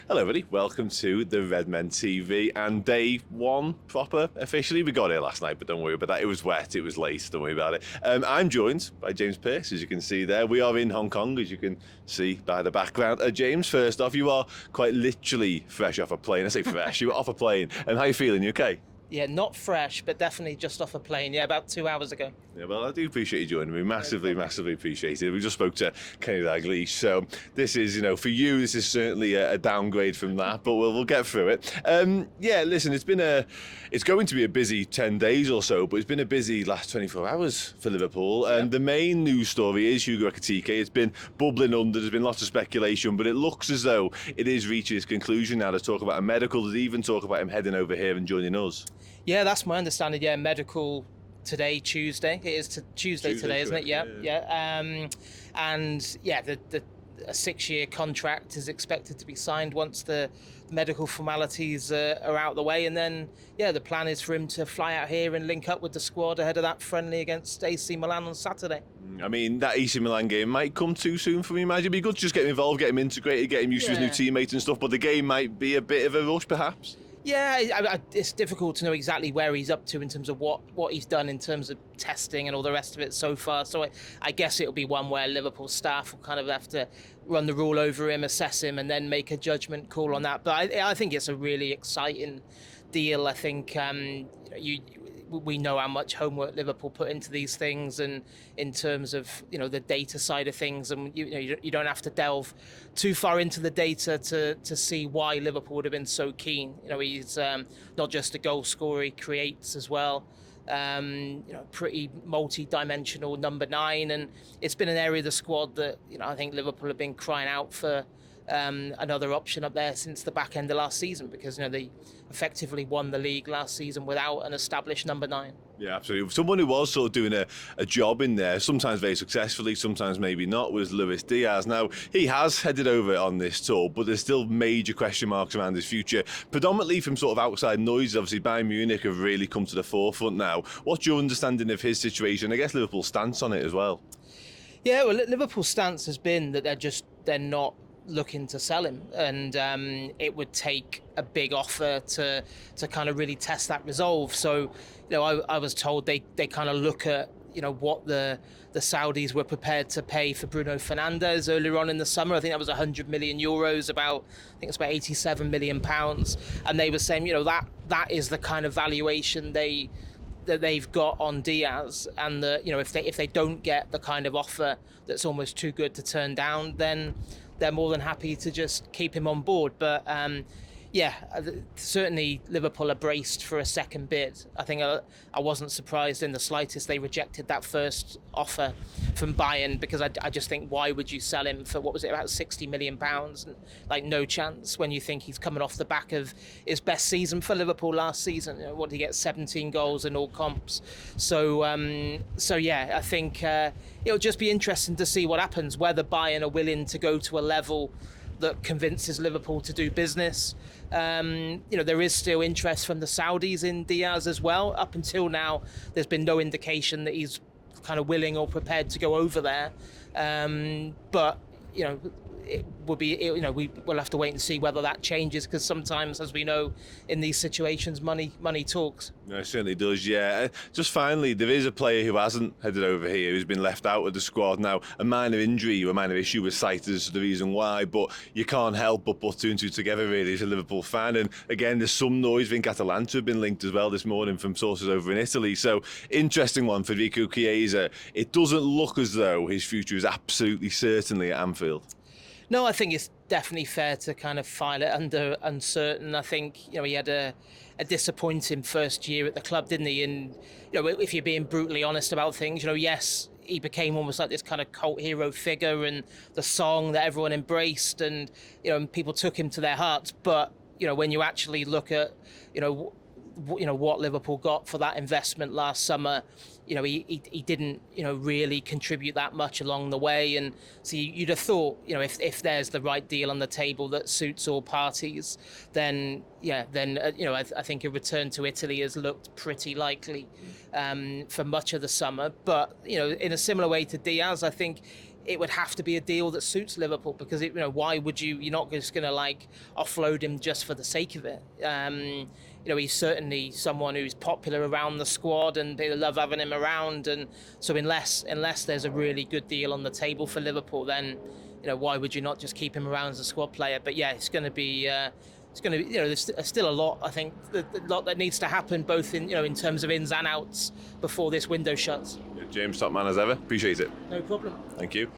Hello everybody, welcome to the Redmen TV and day one proper officially. We got here last night, but don't worry about that. It was wet, it was late, don't worry about it. I'm joined by James Pearce, as you can see there. We are in Hong Kong, as you can see by the background. James, first off, you are quite literally fresh off a plane. I say fresh, you were off a plane. How are you feeling? You okay? Yeah, not fresh, but definitely just off a plane. Yeah, about 2 hours ago. Yeah, well, I do appreciate you joining me. Massively appreciate it. We just spoke to Kenny Dalglish, so this is, for you, this is certainly a downgrade from that, but we'll get through it. Yeah, listen, it's going to be a busy 10 days or so, but it's been a busy last 24 hours for Liverpool. And the main news story is Hugo Ekitike. It's been bubbling under. There's been lots of speculation, but it looks as though it is reaching its conclusion now. There's talk about a medical. There's even talk about him heading over here and joining us. Yeah, that's my understanding. Yeah, medical today, Tuesday. It is Tuesday today, isn't it? Yeah. And yeah, a 6-year contract is expected to be signed once the medical formalities are out of the way, and then the plan is for him to fly out here and link up with the squad ahead of that friendly against AC Milan on Saturday. I mean, that AC Milan game might come too soon for me. Imagine it'd be good to just get him involved, get him integrated, get him used to his new teammates and stuff, but the game might be a bit of a rush perhaps. Yeah, it's difficult to know exactly where he's up to in terms of what he's done in terms of testing and all the rest of it so far. So I guess it'll be one where Liverpool staff will kind of have to run the rule over him, assess him, and then make a judgment call on that. But I think it's a really exciting deal. I think we know how much homework Liverpool put into these things, and in terms of the data side of things, and you don't have to delve too far into the data to see why Liverpool would have been so keen. He's not just a goal scorer, he creates as well. Pretty multi-dimensional number 9, and it's been an area of the squad that I think Liverpool have been crying out for another option up there since the back end of last season, because they effectively won the league last season without an established number 9. Yeah, absolutely. Someone who was sort of doing a job in there, sometimes very successfully, sometimes maybe not, was Diaz. Now, he has headed over on this tour, but there's still major question marks around his future, predominantly from sort of outside noise. Obviously, Bayern Munich have really come to the forefront now. What's your understanding of his situation? I guess Liverpool's stance on it as well. Yeah, well, Liverpool's stance has been that they're not looking to sell him, and it would take a big offer to kind of really test that resolve. So I was told they kind of look at what the Saudis were prepared to pay for Bruno Fernandes earlier on in the summer. I think that was 100 million euros, I think it's about 87 million pounds, and they were saying that is the kind of valuation that they've got on Diaz, and if they don't get the kind of offer that's almost too good to turn down, then they're more than happy to just keep him on board. But certainly Liverpool are braced for a second bid. I think I wasn't surprised in the slightest they rejected that first offer from Bayern, because I just think, why would you sell him for, what was it, about 60 million pounds? Like, no chance, when you think he's coming off the back of his best season for Liverpool last season. What did he get? 17 goals in all comps. So I think it'll just be interesting to see what happens, whether Bayern are willing to go to a level that convinces Liverpool to do business. There is still interest from the Saudis in Diaz as well. Up until now, there's been no indication that he's kind of willing or prepared to go over there. But it will be, we will have to wait and see whether that changes, because sometimes, as we know, in these situations, money talks. No, it certainly does, yeah. Just finally, there is a player who hasn't headed over here, who's been left out of the squad. Now, a minor injury or a minor issue was cited as the reason why, but you can't help but put two and two together, really, as a Liverpool fan. And again, there's some noise. I think Atalanta have been linked as well this morning from sources over in Italy. So, interesting one, Federico Chiesa. It doesn't look as though his future is absolutely certainly at Anfield. No, I think it's definitely fair to kind of file it under uncertain. I think he had a disappointing first year at the club, didn't he? And if you're being brutally honest about things, yes, he became almost like this kind of cult hero figure, and the song that everyone embraced, and people took him to their hearts. But when you actually look at what Liverpool got for that investment last summer, he didn't really contribute that much along the way. And so you'd have thought if there's the right deal on the table that suits all parties, then I think a return to Italy has looked pretty likely for much of the summer. But in a similar way to Diaz, I think it would have to be a deal that suits Liverpool, because why would you're not just going to like offload him just for the sake of it. He's certainly someone who's popular around the squad and they love having him around, and so unless there's a really good deal on the table for Liverpool, then why would you not just keep him around as a squad player? But yeah, it's going to be there's still a lot, I think, a lot that needs to happen, both in terms of ins and outs before this window shuts. James, top man as ever. Appreciate it. No problem. Thank you.